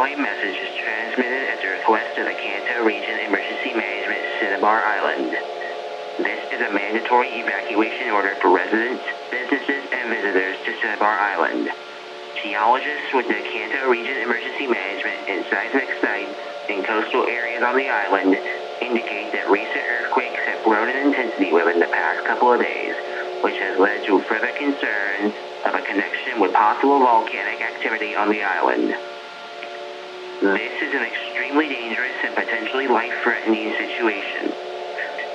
following message is transmitted at the request of the Kanto Region Emergency Management, Cinnabar Island. This is a mandatory evacuation order for residents, businesses, and visitors to Cinnabar Island. Geologists with the Kanto Region Emergency Management and seismic sites in coastal areas on the island indicate that recent earthquakes have grown in intensity within the past couple of days, which has led to further concerns of a connection with possible volcanic activity on the island. This is an extremely dangerous and potentially life-threatening situation.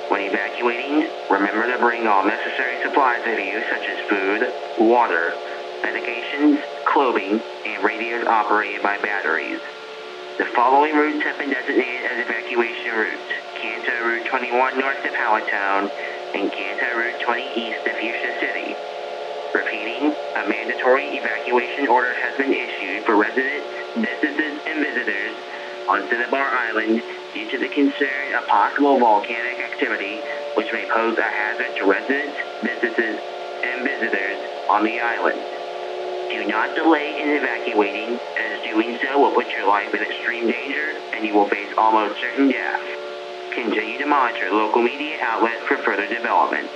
When evacuating, remember to bring all necessary supplies with you, such as food, water, medications, clothing, and radios operated by batteries. The following routes have been designated as evacuation routes: Kanto Route 21 north of Howatown and Kanto Route 20 east of Fuchsia City. Repeating, a mandatory evacuation order has been issued for residents, businesses, and visitors on Cinnabar Island due to the concern of possible volcanic activity, which may pose a hazard to residents, businesses, and visitors on the island. Do not delay in evacuating, as doing so will put your life in extreme danger and you will face almost certain death. Continue to monitor local media outlets for further developments.